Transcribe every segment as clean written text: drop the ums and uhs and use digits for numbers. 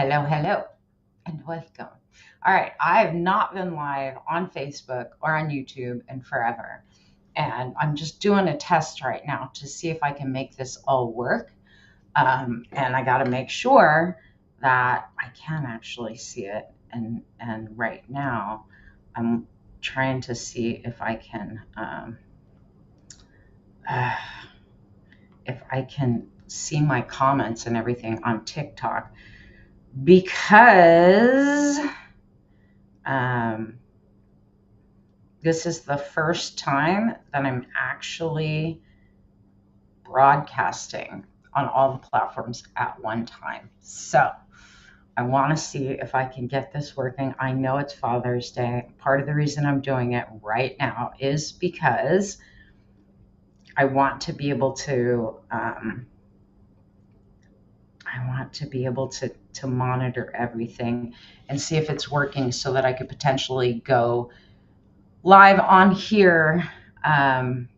Hello, hello, and welcome. All right, I have not been live on Facebook or on YouTube in forever, and I'm just doing a test right now to see if I can make this all work. And I got to make sure that I can actually see it. And right now, I'm trying to see uh, if I can see my comments and everything on TikTok because um, this is the first time that I'm actually broadcasting on all the platforms at one time. So I want to see if I can get this working. I know it's Father's Day. Part of the reason I'm doing it right now is because I want to be able to. I want to be able to monitor everything and see if it's working so that I could potentially go live on here um,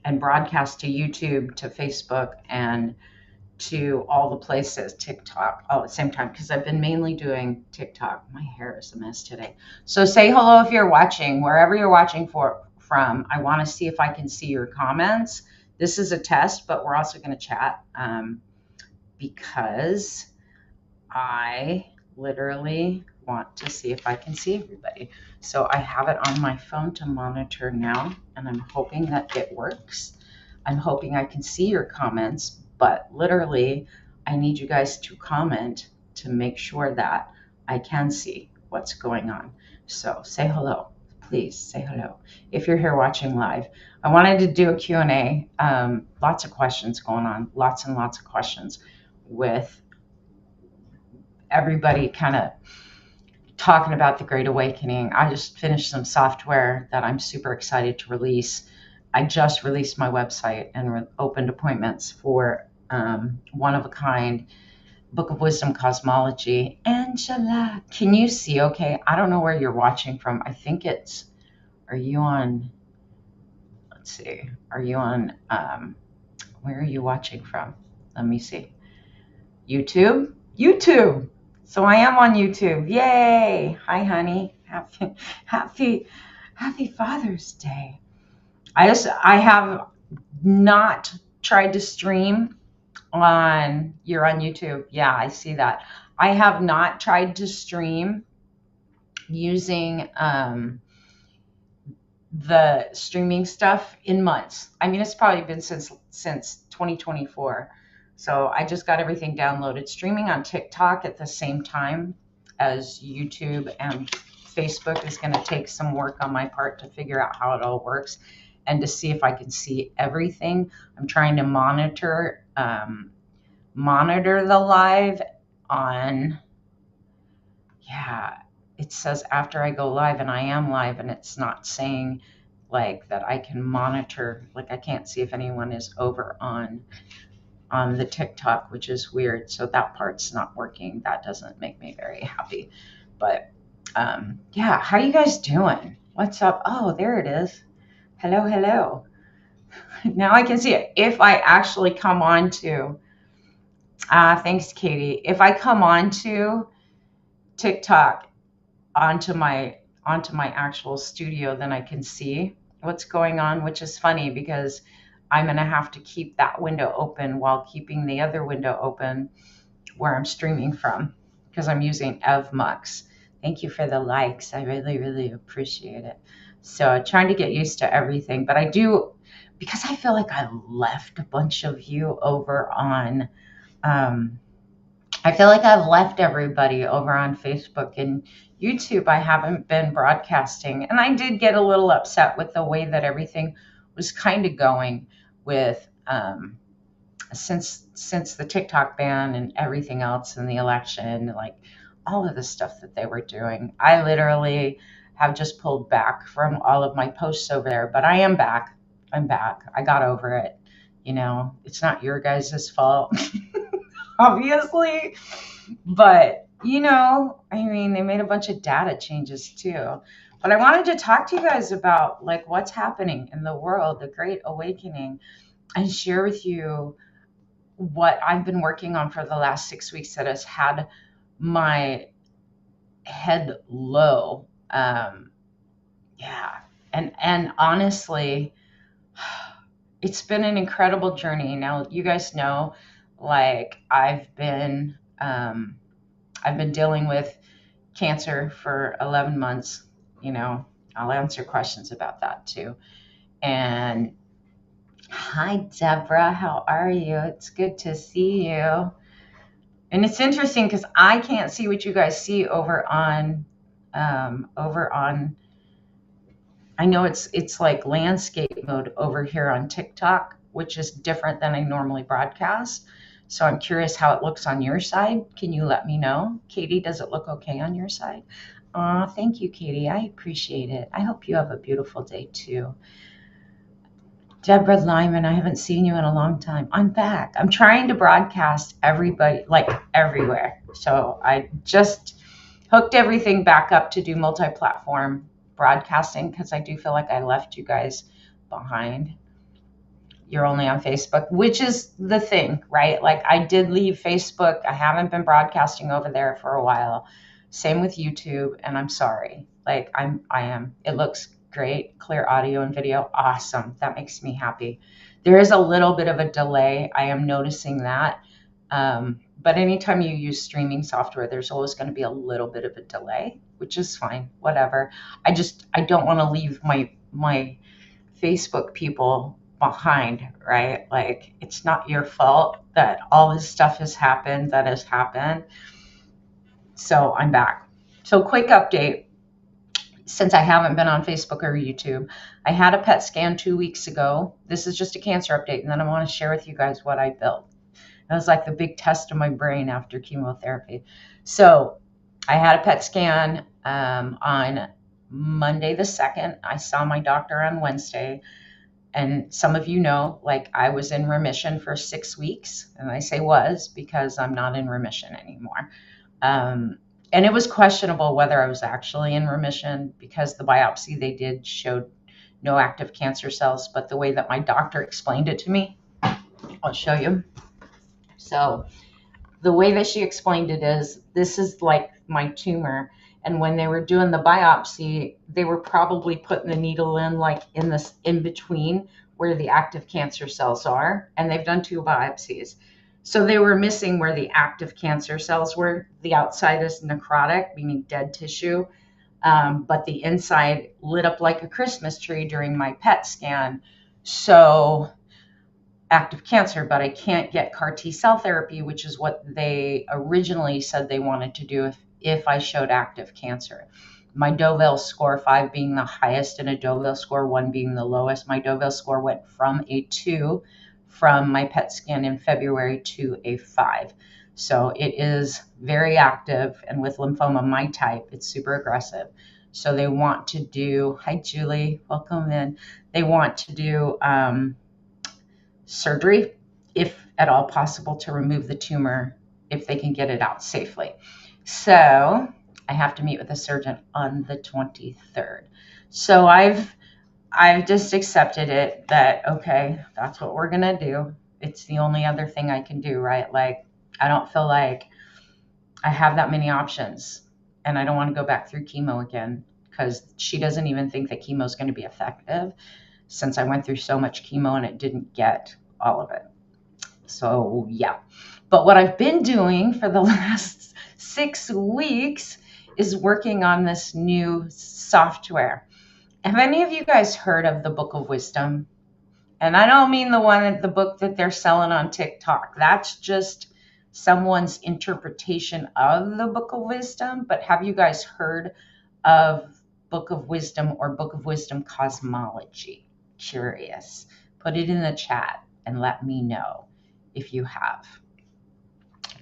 and broadcast to YouTube, to Facebook, and to all the places, TikTok, all at the same time, because I've been mainly doing TikTok. My hair is a mess today. So say hello if you're watching, wherever you're watching from. I want to see if I can see your comments. This is a test, but we're also going to chat because I literally want to see if I can see everybody. So I have it on my phone to monitor now, and I'm hoping that it works. I'm hoping I can see your comments, but literally, I need you guys to comment to make sure that I can see what's going on. So say hello. Please say hello. If you're here watching live, I wanted to do a Q&A. Lots of questions going on, lots and lots of questions with everybody kind of talking about the Great Awakening. I just finished some software that I'm super excited to release. I just released my website and opened appointments for one of a kind Book of Wisdom Cosmology. Angela, can you see okay? I don't know where you're watching from. I think are you on, let's see, are you on, where are you watching from? Let me see. YouTube? YouTube. So I am on YouTube. Yay! Hi, honey. Happy, happy Father's Day. I have not tried to stream on. You're on YouTube. Yeah, I see that. I have not tried to stream using the streaming stuff in months. I mean, it's probably been since 2024. So I just got everything downloaded. Streaming on TikTok at the same time as YouTube and Facebook is going to take some work on my part to figure out how it all works and to see if I can see everything. I'm trying to monitor the live on, yeah, it says after I go live, and I am live, and it's not saying like that I can monitor, like I can't see if anyone is over on the TikTok, which is weird. So that part's not working. That doesn't make me very happy. But yeah, how you guys doing? What's up? Oh, there it is. Hello, hello. Now I can see it. If I actually come on to, thanks, Katie. If I come on to TikTok onto my actual studio, then I can see what's going on, which is funny because I'm going to have to keep that window open while keeping the other window open where I'm streaming from because I'm using EvMux. Thank you for the likes. I really, really appreciate it. So trying to get used to everything, but I do, because I feel like I left a bunch of you over on, I feel like I've left everybody over on Facebook and YouTube. I haven't been broadcasting, and I did get a little upset with the way that everything was kind of going with since the TikTok ban and everything else and the election, like all of the stuff that they were doing. I literally have just pulled back from all of my posts over there, but I am back. I'm back. I got over it. It's not your guys' fault, obviously. But, I mean, they made a bunch of data changes too. But I wanted to talk to you guys about like what's happening in the world, the Great Awakening, and share with you what I've been working on for the last 6 weeks that has had my head low. Yeah. And honestly, it's been an incredible journey. Now, you guys know, like I've been dealing with cancer for 11 months. You know, I'll answer questions about that too. And hi, Deborah, how are you? It's good to see you. And it's interesting because I can't see what you guys see over on. I know it's like landscape mode over here on TikTok, which is different than I normally broadcast. So I'm curious how it looks on your side. Can you let me know? Katie, does it look okay on your side? Aw, thank you, Katie. I appreciate it. I hope you have a beautiful day too. Deborah Lyman, I haven't seen you in a long time. I'm back. I'm trying to broadcast everybody, like everywhere. So I just hooked everything back up to do multi-platform broadcasting because I do feel like I left you guys behind. You're only on Facebook, which is the thing, right? Like I did leave Facebook. I haven't been broadcasting over there for a while. Same with YouTube, and I'm sorry. Like I am. It looks great, clear audio and video. Awesome. That makes me happy. There is a little bit of a delay. I am noticing that. But anytime you use streaming software, there's always going to be a little bit of a delay, which is fine. Whatever. I don't want to leave my Facebook people behind, right? Like it's not your fault that all this stuff that has happened. So I'm back. So quick update. Since I haven't been on Facebook or YouTube, I had a PET scan 2 weeks ago. This is just a cancer update, and then I want to share with you guys what I built. It was like the big test of my brain after chemotherapy. So I had a PET scan on Monday the 2nd. I saw my doctor on Wednesday. And some of you know, like I was in remission for 6 weeks. And I say was because I'm not in remission anymore. And it was questionable whether I was actually in remission because the biopsy they did showed no active cancer cells. But the way that my doctor explained it to me, I'll show you. So the way that she explained it is this is like my tumor. And when they were doing the biopsy, they were probably putting the needle in like in between where the active cancer cells are. And they've done 2 biopsies. So they were missing where the active cancer cells were. The outside is necrotic, meaning dead tissue. But the inside lit up like a Christmas tree during my PET scan. So active cancer, but I can't get CAR T cell therapy, which is what they originally said they wanted to do if I showed active cancer. My Deauville score, 5 being the highest and a Deauville score, 1 being the lowest. My Deauville score went from a 2 from my PET scan in February to a 5. So it is very active, and with lymphoma, my type, it's super aggressive. So they want to do, hi Julie, welcome in. They want to do surgery, if at all possible, to remove the tumor if they can get it out safely. So I have to meet with a surgeon on the 23rd. So I've just accepted it that, okay, that's what we're going to do. It's the only other thing I can do, right? Like, I don't feel like I have that many options, and I don't want to go back through chemo again because she doesn't even think that chemo is going to be effective since I went through so much chemo and it didn't get all of it. So yeah, but what I've been doing for the last 6 weeks is working on this new software. Have any of you guys heard of the Book of Wisdom? And I don't mean the book that they're selling on TikTok. That's just someone's interpretation of the Book of Wisdom. But have you guys heard of Book of Wisdom or Book of Wisdom cosmology? Curious. Put it in the chat and let me know if you have.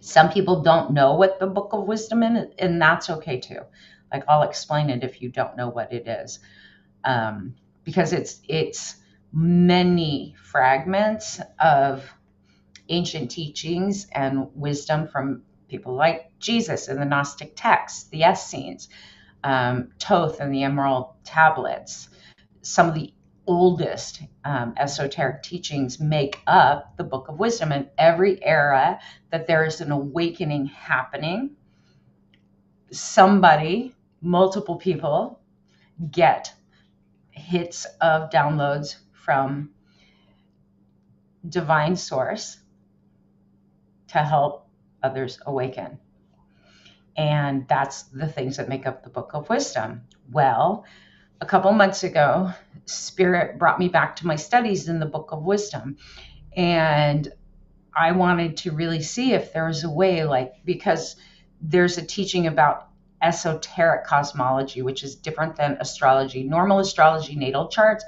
Some people don't know what the Book of Wisdom is, and that's okay too. Like I'll explain it if you don't know what it is, because it's many fragments of ancient teachings and wisdom from people like Jesus in the Gnostic texts, the Essenes, Thoth and the Emerald Tablets. Some of the oldest esoteric teachings make up the Book of Wisdom. In every era that there is an awakening happening, somebody, multiple people get hits of downloads from divine source to help others awaken. And that's the things that make up the Book of Wisdom. Well, a couple months ago, Spirit brought me back to my studies in the Book of Wisdom. And I wanted to really see if there was a way, because there's a teaching about esoteric cosmology, which is different than astrology. Normal astrology natal charts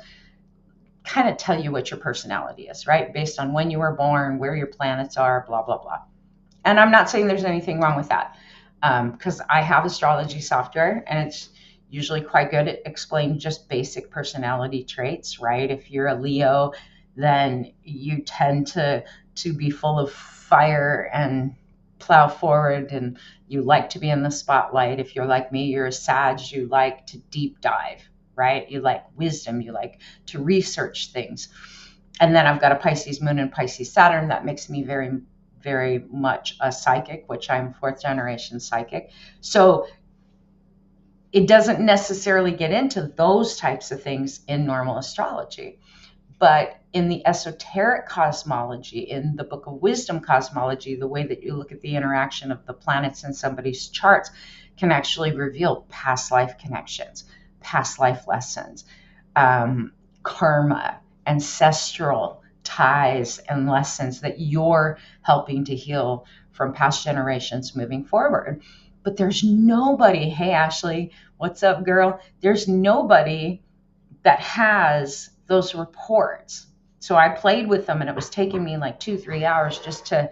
kind of tell you what your personality is, right? Based on when you were born, where your planets are, blah, blah, blah. And I'm not saying there's anything wrong with that, because I have astrology software and it's usually quite good at explaining just basic personality traits, right? If you're a Leo, then you tend to be full of fire and plow forward, and you like to be in the spotlight. If you're like me, you're a Sag, you like to deep dive, right? You like wisdom, you like to research things. And then I've got a Pisces moon and Pisces Saturn that makes me very, very much a psychic, which I'm 4th generation psychic. So it doesn't necessarily get into those types of things in normal astrology. But in the esoteric cosmology, in the Book of Wisdom cosmology, the way that you look at the interaction of the planets in somebody's charts can actually reveal past life connections, past life lessons, karma, ancestral ties and lessons that you're helping to heal from past generations moving forward. But there's nobody, hey, Ashley, what's up, girl? There's nobody that has those reports. So I played with them, and it was taking me like 2-3 hours just to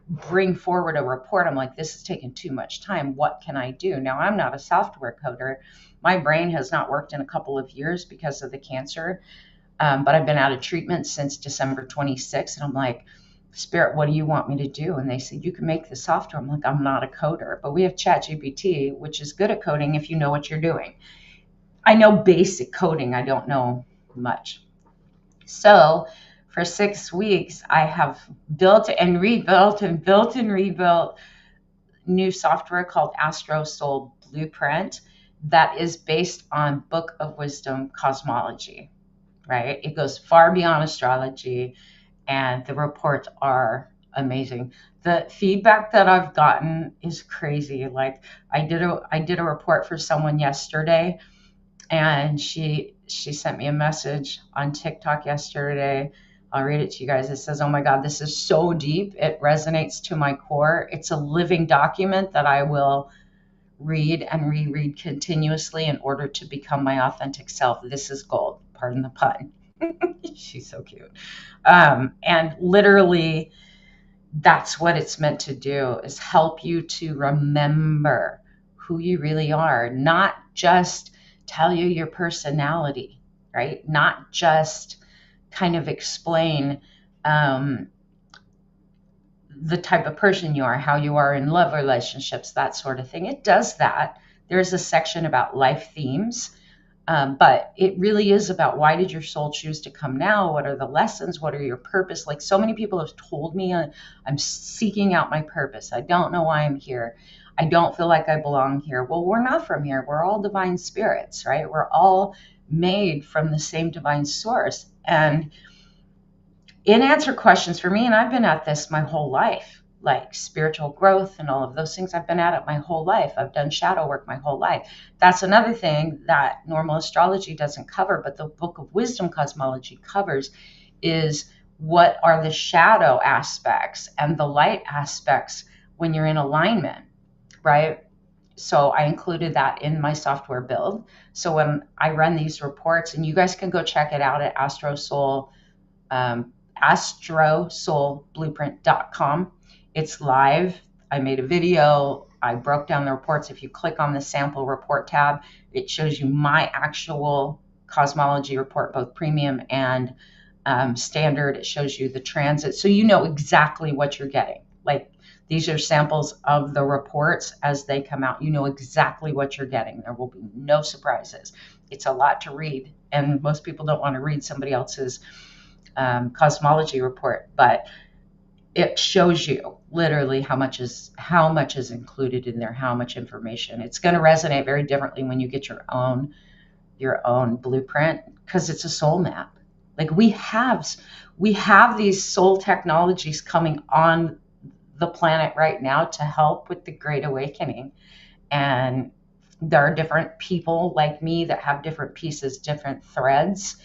bring forward a report. I'm like, this is taking too much time. What can I do? Now, I'm not a software coder. My brain has not worked in a couple of years because of the cancer. But I've been out of treatment since December 26th. And I'm like, Spirit, what do you want me to do? And they said, you can make the software. I'm like, I'm not a coder, but we have ChatGPT, which is good at coding if you know what you're doing. I know basic coding. I don't know much. So for 6 weeks, I have built and rebuilt and built and rebuilt new software called Astro Soul Blueprint that is based on Book of Wisdom cosmology, right? It goes far beyond astrology, and the reports are amazing. The feedback that I've gotten is crazy. Like I did a report for someone yesterday, and she sent me a message on TikTok yesterday. I'll read it to you guys. It says, "Oh my God, this is so deep. It resonates to my core. It's a living document that I will read and reread continuously in order to become my authentic self. This is gold." Pardon the pun. She's so cute. And literally, that's what it's meant to do, is help you to remember who you really are, not just tell you your personality, right? Not just kind of explain the type of person you are, how you are in love relationships, that sort of thing. It does that. There's a section about life themes, but it really is about, why did your soul choose to come now? What are the lessons? What are your purpose? Like, so many people have told me, I'm seeking out my purpose. I don't know why I'm here. I don't feel like I belong here. Well, we're not from here. We're all divine spirits, right? We're all made from the same divine source. And in answer questions for me, and I've been at this my whole life, like spiritual growth and all of those things, I've been at it my whole life. I've done shadow work my whole life. That's another thing that normal astrology doesn't cover, but the Book of Wisdom cosmology covers, is what are the shadow aspects and the light aspects when you're in alignment, right? So I included that in my software build. So when I run these reports, and you guys can go check it out at astrosoulblueprint.com. It's live. I made a video. I broke down the reports. If you click on the sample report tab, it shows you my actual cosmology report, both premium and standard. It shows you the transit, so you know exactly what you're getting. Like, these are samples of the reports as they come out. You know exactly what you're getting. There will be no surprises. It's a lot to read, and most people don't want to read somebody else's cosmology report. But it shows you literally how much is included in there, how much information. It's going to resonate very differently when you get your own blueprint, because it's a soul map. Like we have these soul technologies coming on the planet right now to help with the Great Awakening. And there are different people like me that have different pieces, different threads.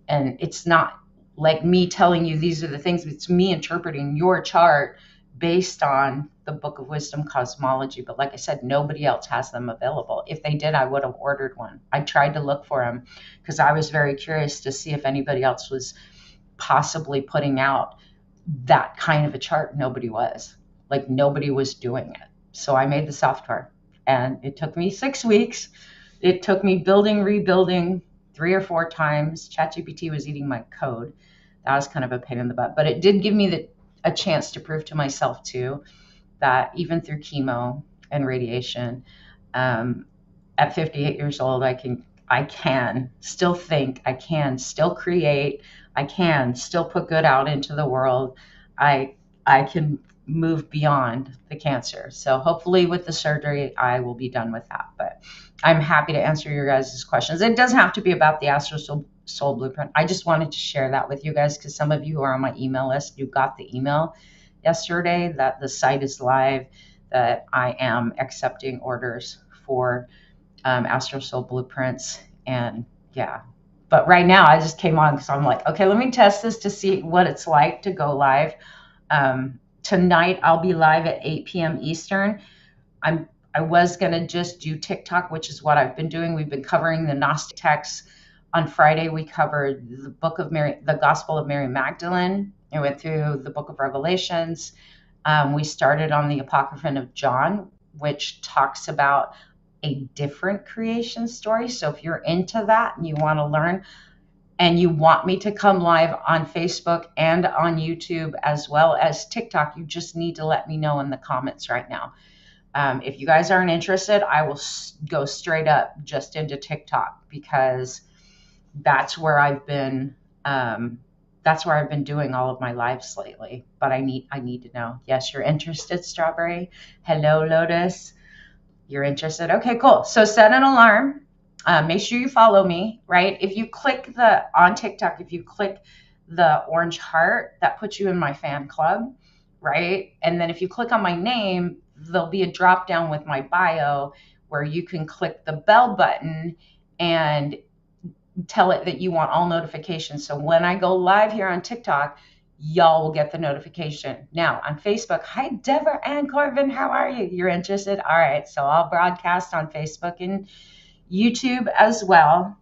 And it's not like me telling you these are the things, it's me interpreting your chart based on the Book of Wisdom cosmology. But like I said, nobody else has them available. If they did, I would have ordered one. I tried to look for them because I was very curious to see if anybody else was possibly putting out that kind of a chart. Nobody was. Like, nobody was doing it. So I made the software, and it took me 6 weeks. It took me building, rebuilding 3 or 4 times. ChatGPT was eating my code. That was kind of a pain in the butt, but it did give me a chance to prove to myself too that even through chemo and radiation, at 58 years old, I can still think, I can still create, I can still put good out into the world. I can move beyond the cancer. So hopefully with the surgery, I will be done with that. But I'm happy to answer your guys' questions. It doesn't have to be about the Astro Soul Blueprint. I just wanted to share that with you guys because some of you who are on my email list, you got the email yesterday that the site is live, that I am accepting orders for Astro Soul Blueprints. And yeah, but right now I just came on because I'm like, okay, let me test this to see what it's like to go live. Tonight I'll be live at 8 p.m. Eastern. I was gonna just do TikTok, which is what I've been doing. We've been covering the Gnostic texts. On Friday we covered the Gospel of Mary Magdalene. I went through the Book of Revelations. We started on the Apocryphon of John, which talks about a different creation story. So if you're into that and you want to learn, and you want me to come live on Facebook and on YouTube as well as TikTok, you just need to let me know in the comments right now. If you guys aren't interested, I will go straight up just into TikTok because that's where I've been. That's where I've been doing all of my lives lately. But I need to know. Yes, you're interested, Strawberry. Hello, Lotus. You're interested. Okay, cool. So set an alarm. Make sure you follow me, right? If you click on TikTok, if you click the orange heart, that puts you in my fan club, right? And then if you click on my name, there'll be a drop down with my bio where you can click the bell button and tell it that you want all notifications. So when I go live here on TikTok, y'all will get the notification. Now on Facebook, hi Deborah and Corvin, how are you? You're interested? All right, so I'll broadcast on Facebook and YouTube as well.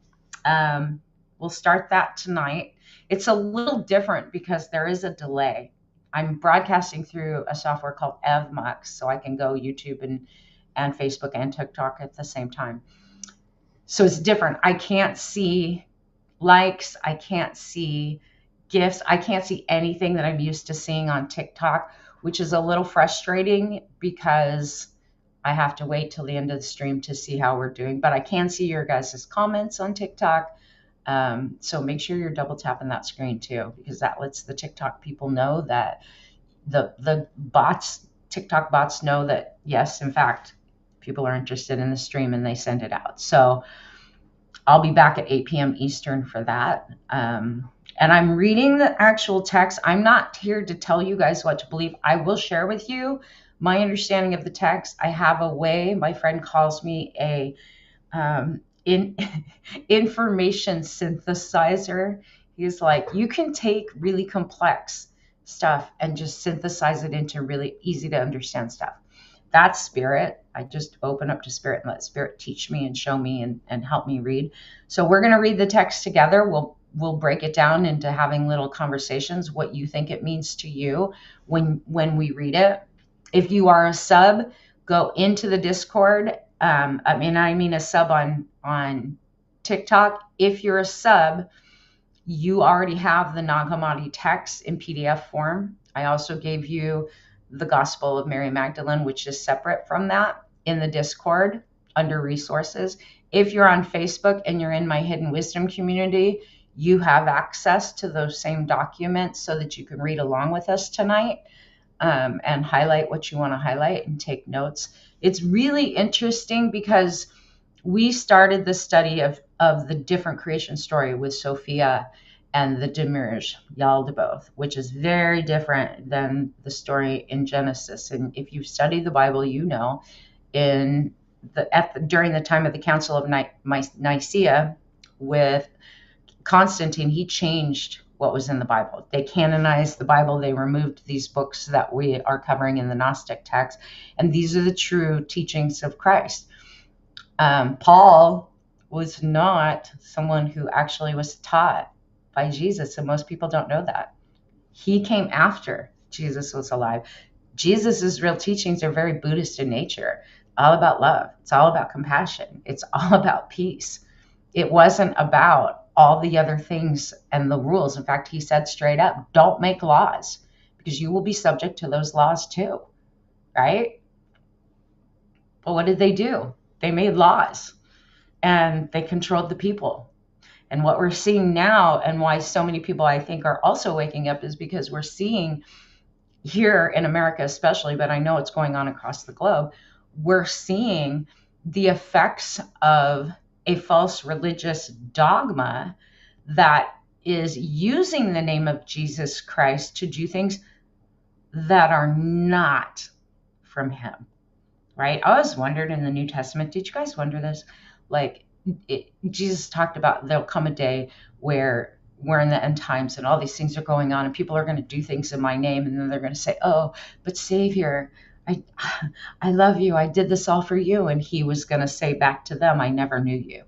We'll start that tonight. It's a little different because there is a delay. I'm broadcasting through a software called EvMux, so I can go YouTube and Facebook and TikTok at the same time. So it's different. I can't see likes. I can't see gifts. I can't see anything that I'm used to seeing on TikTok, which is a little frustrating because I have to wait till the end of the stream to see how we're doing. But I can see your guys' comments on TikTok. So make sure you're double tapping that screen too, because that lets the TikTok people know that the TikTok bots know that, yes, in fact, people are interested in the stream and they send it out. So I'll be back at 8 p.m. Eastern for that. And I'm reading the actual text. I'm not here to tell you guys what to believe. I will share with you my understanding of the text. I have a way, my friend calls me a information synthesizer. He's like, you can take really complex stuff and just synthesize it into really easy to understand stuff. That's spirit. I just open up to spirit and let spirit teach me and show me and help me read. So we're going to read the text together. We'll break it down into having little conversations, what you think it means to you when we read it. If you are a sub, go into the Discord. I mean a sub on TikTok. If you're a sub, you already have the Nag Hammadi text in PDF form. I also gave you the Gospel of Mary Magdalene, which is separate from that, in the Discord under resources. If you're on Facebook and you're in my Hidden Wisdom community, you have access to those same documents so that you can read along with us tonight. and highlight what you want to highlight and take notes. It's really interesting because we started the study of the different creation story with Sophia and the Demiurge, Yaldabaoth, which is very different than the story in Genesis. And if you've studied the Bible, you know, during the time of the Council of Nicaea with Constantine, he changed what was in the Bible. They canonized the Bible. They removed these books that we are covering in the Gnostic text. And these are the true teachings of Christ. Paul was not someone who actually was taught by Jesus, and most people don't know that. He came after Jesus was alive. Jesus's real teachings are very Buddhist in nature, all about love. It's all about compassion. It's all about peace. It wasn't about all the other things and the rules. In fact, he said straight up, don't make laws because you will be subject to those laws too, right? But what did they do? They made laws and they controlled the people. And what we're seeing now, and why so many people I think are also waking up, is because we're seeing here in America especially, but I know it's going on across the globe, we're seeing the effects of a false religious dogma that is using the name of Jesus Christ to do things that are not from him, right? I always wondered in the New Testament, did you guys wonder this? Like, Jesus talked about there'll come a day where we're in the end times and all these things are going on and people are going to do things in my name, and then they're going to say, oh, but Savior, I love you. I did this all for you. And he was going to say back to them, I never knew you.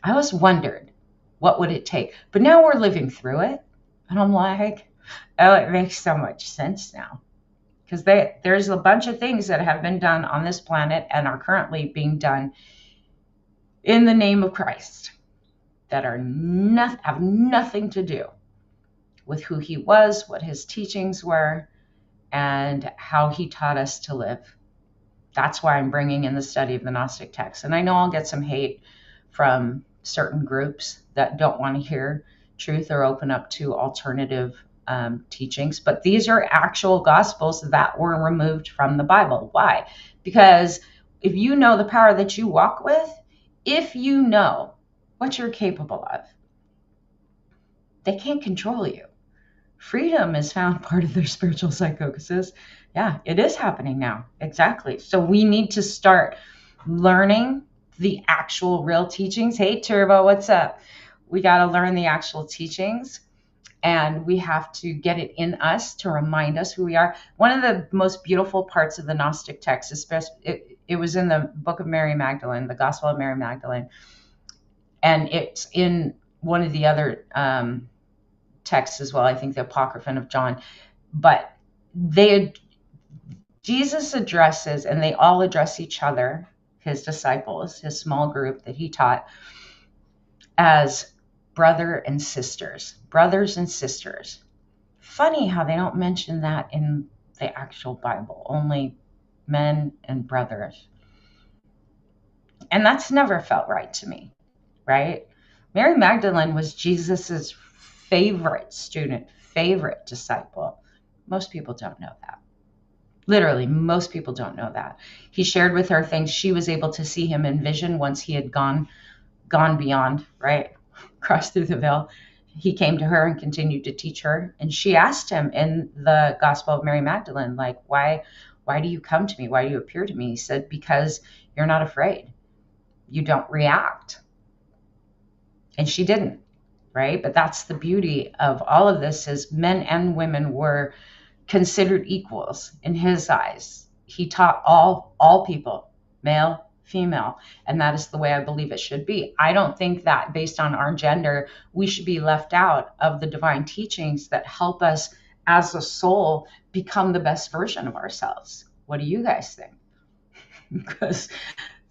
I always wondered, what would it take? But now we're living through it. And I'm like, oh, it makes so much sense now. Because there's a bunch of things that have been done on this planet and are currently being done in the name of Christ that are have nothing to do with who he was, what his teachings were, and how he taught us to live. That's why I'm bringing in the study of the Gnostic texts. And I know I'll get some hate from certain groups that don't want to hear truth or open up to alternative teachings, but these are actual gospels that were removed from the Bible. Why? Because if you know the power that you walk with, if you know what you're capable of, they can't control you. Freedom is found part of their spiritual psychosis. Yeah, it is happening now. Exactly. So we need to start learning the actual real teachings. Hey, Turbo, what's up? We got to learn the actual teachings, and we have to get it in us to remind us who we are. One of the most beautiful parts of the Gnostic text, especially, it was in the book of Mary Magdalene, the Gospel of Mary Magdalene, and it's in one of the other texts as well, I think the Apocryphon of John. But Jesus addresses, and they all address each other, his disciples, his small group that he taught, as brothers and sisters. Funny how they don't mention that in the actual Bible, only men and brothers. And that's never felt right to me, right? Mary Magdalene was Jesus's favorite student, favorite disciple. Most people don't know that. Literally, most people don't know that. He shared with her things. She was able to see him in vision once he had gone beyond, right? Crossed through the veil. He came to her and continued to teach her. And she asked him in the Gospel of Mary Magdalene, like, why do you come to me? Why do you appear to me? He said, because you're not afraid. You don't react. And she didn't, right? But that's the beauty of all of this, is men and women were considered equals in his eyes. He taught all people, male, female, and that is the way I believe it should be. I don't think that based on our gender, we should be left out of the divine teachings that help us as a soul become the best version of ourselves. What do you guys think? Because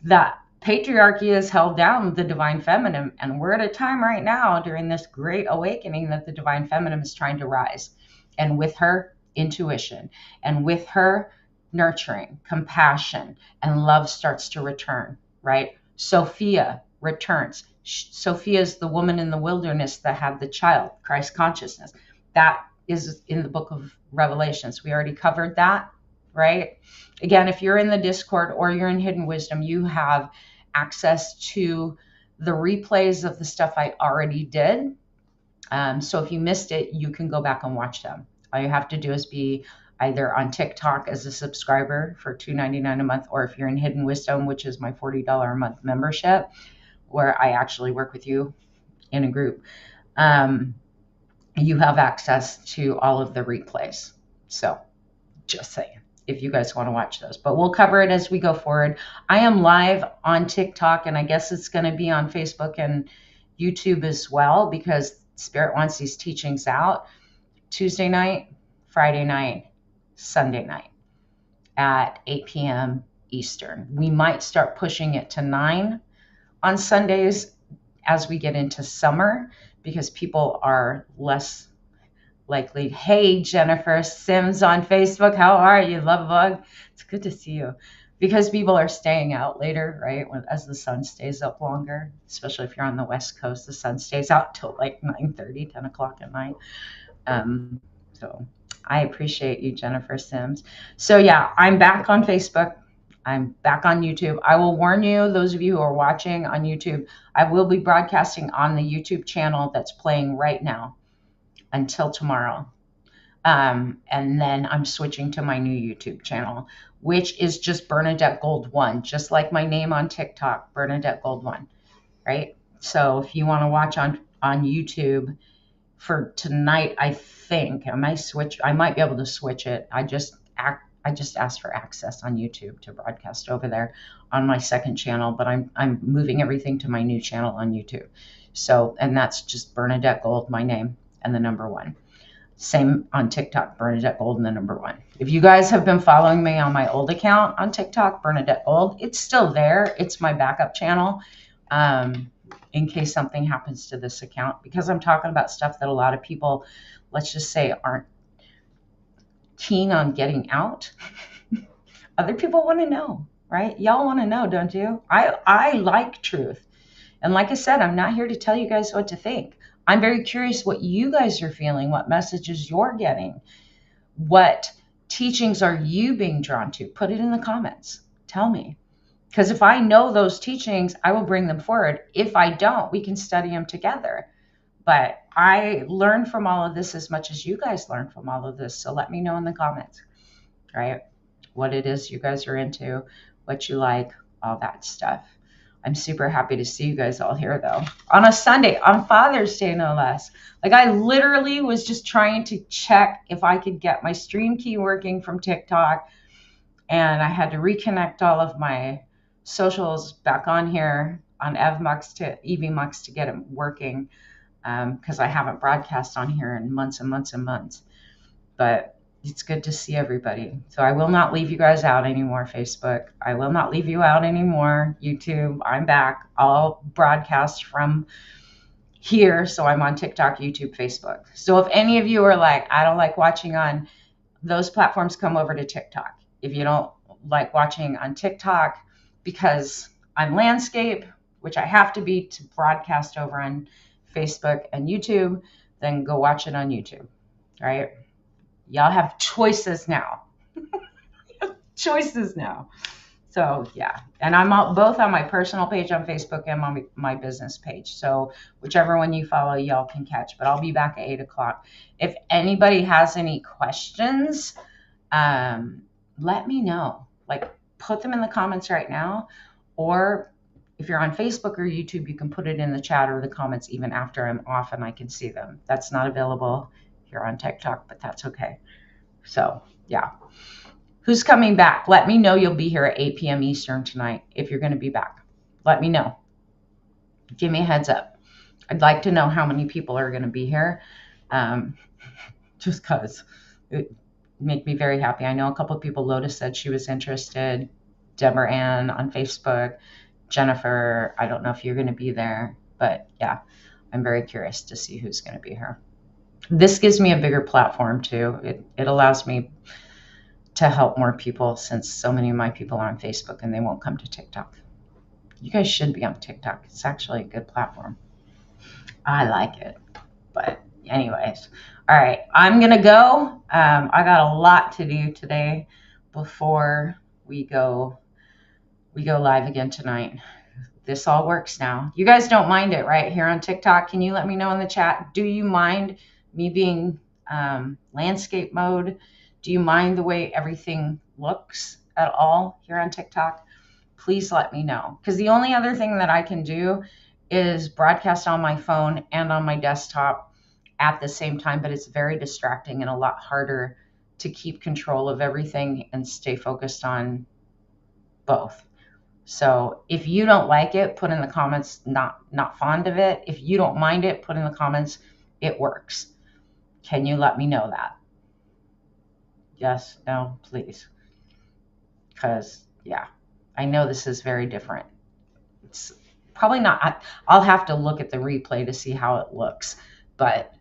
that patriarchy has held down the divine feminine, and we're at a time right now during this great awakening that the divine feminine is trying to rise, and with her intuition, and with her nurturing, compassion, and love starts to return, right? Sophia returns. Sophia is the woman in the wilderness that had the child, Christ consciousness. That is in the book of Revelations. We already covered that, right? Again, if you're in the Discord or you're in Hidden Wisdom, you have access to the replays of the stuff I already did. So if you missed it, you can go back and watch them. All you have to do is be either on TikTok as a subscriber for $2.99 a month, or if you're in Hidden Wisdom, which is my $40 a month membership, where I actually work with you in a group, you have access to all of the replays. So just saying, if you guys want to watch those. But we'll cover it as we go forward. I am live on TikTok, and I guess it's going to be on Facebook and YouTube as well, because Spirit wants these teachings out Tuesday night, Friday night, Sunday night at 8 p.m. Eastern. We might start pushing it to 9 on Sundays as we get into summer, because people are less likely. Hey, Jennifer Sims on Facebook. How are you, love bug? It's good to see you. Because people are staying out later, right? As the sun stays up longer, especially if you're on the West Coast, the sun stays out till like 9:30, 10 o'clock at night. So I appreciate you, Jennifer Sims. So yeah, I'm back on Facebook. I'm back on YouTube. I will warn you, those of you who are watching on YouTube, I will be broadcasting on the YouTube channel that's playing right now until tomorrow. And then I'm switching to my new YouTube channel, which is just Bernadette Gold 1, just like my name on TikTok, Bernadette Gold 1, right? So if you want to watch on YouTube for tonight, I think I might be able to switch it. I just asked for access on YouTube to broadcast over there on my second channel, but I'm moving everything to my new channel on YouTube. So, and that's just Bernadette Gold, my name, and the number 1. Same on TikTok, Bernadette Gold and the number 1. If you guys have been following me on my old account on TikTok, Bernadette Gold, it's still there. It's my backup channel in case something happens to this account, because I'm talking about stuff that a lot of people, let's just say, aren't keen on getting out. Other people want to know, right? Y'all want to know, don't you? I like truth. And like I said, I'm not here to tell you guys what to think. I'm very curious what you guys are feeling, what messages you're getting, what teachings are you being drawn to. Put it in the comments. Tell me. Because if I know those teachings, I will bring them forward. If I don't, we can study them together. But I learn from all of this as much as you guys learn from all of this. So let me know in the comments, right? What it is you guys are into, what you like, all that stuff. I'm super happy to see you guys all here, though, on a Sunday, on Father's Day, no less. Like, I literally was just trying to check if I could get my stream key working from TikTok, and I had to reconnect all of my socials back on here on EVMux to get it working, because I haven't broadcast on here in months and months and months. But it's good to see everybody. So I will not leave you guys out anymore, Facebook. I will not leave you out anymore, YouTube. I'm back. I'll broadcast from here. So I'm on TikTok, YouTube, Facebook. So if any of you are like, I don't like watching on those platforms, come over to TikTok. If you don't like watching on TikTok because I'm landscape, which I have to be to broadcast over on Facebook and YouTube, then go watch it on YouTube, right? Y'all have choices now. Choices now. So yeah, and I'm both on my personal page on Facebook and on my business page. So whichever one you follow, y'all can catch. But I'll be back at 8 o'clock. If anybody has any questions, let me know. Like, put them in the comments right now. Or if you're on Facebook or YouTube, you can put it in the chat or the comments even after I'm off and I can see them. That's not available here on TikTok, but that's okay. So yeah, who's coming back? Let me know. You'll be here at 8 p.m. Eastern tonight. If you're going to be back, let me know. Give me a heads up. I'd like to know how many people are going to be here, just because it make me very happy. I know a couple of people. Lotus said she was interested. Deborah Ann on Facebook. Jennifer, I don't know if you're going to be there, but yeah, I'm very curious to see who's going to be here. This gives me a bigger platform too. It allows me to help more people, since so many of my people are on Facebook and they won't come to TikTok. You guys should be on TikTok. It's actually a good platform. I like it. But anyways, All right, I'm gonna go. I got a lot to do today before we go live again tonight. This all works now. You guys don't mind it, right? Here on TikTok, can you let me know in the chat? Do you mind me being landscape mode? Do you mind the way everything looks at all here on TikTok? Please let me know. Because the only other thing that I can do is broadcast on my phone and on my desktop at the same time, but it's very distracting and a lot harder to keep control of everything and stay focused on both. So if you don't like it, put in the comments not fond of it. If you don't mind it, put in the comments it works. Can you let me know that? Yes, no, please. Because yeah, I know this is very different. It's probably not. I'll have to look at the replay to see how it looks, but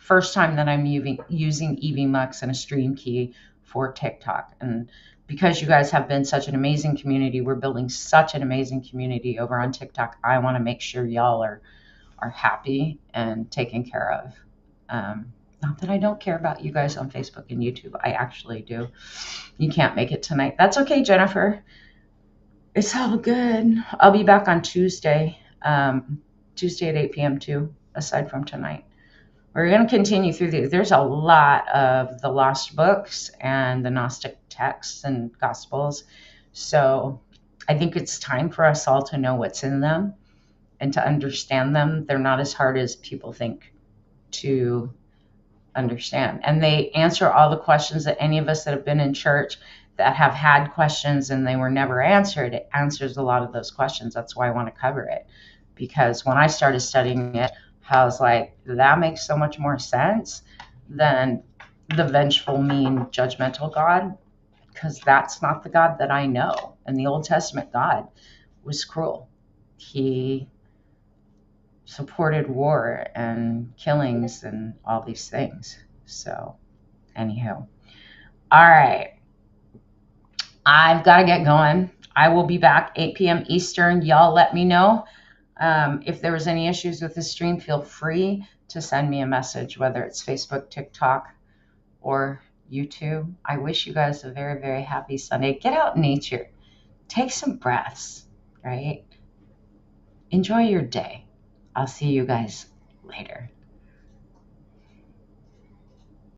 first time that I'm using EVMux and a stream key for TikTok. And because you guys have been such an amazing community, we're building such an amazing community over on TikTok. I want to make sure y'all are happy and taken care of. Not that I don't care about you guys on Facebook and YouTube. I actually do. You can't make it tonight. That's okay, Jennifer. It's all good. I'll be back on Tuesday. Tuesday at 8 p.m. too, aside from tonight. We're going to continue through these. There's a lot of the lost books and the Gnostic texts and Gospels. So I think it's time for us all to know what's in them and to understand them. They're not as hard as people think to understand. And they answer all the questions that any of us that have been in church that have had questions and they were never answered. It answers a lot of those questions. That's why I want to cover it. Because when I started studying it, I was like, that makes so much more sense than the vengeful, mean, judgmental God, because that's not the God that I know. And the Old Testament God was cruel. He supported war and killings and all these things. So, anywho. All right. I've got to get going. I will be back 8 p.m. Eastern. Y'all let me know. If there was any issues with the stream, feel free to send me a message, whether it's Facebook, TikTok, or YouTube. I wish you guys a very, very happy Sunday. Get out in nature. Take some breaths, right? Enjoy your day. I'll see you guys later.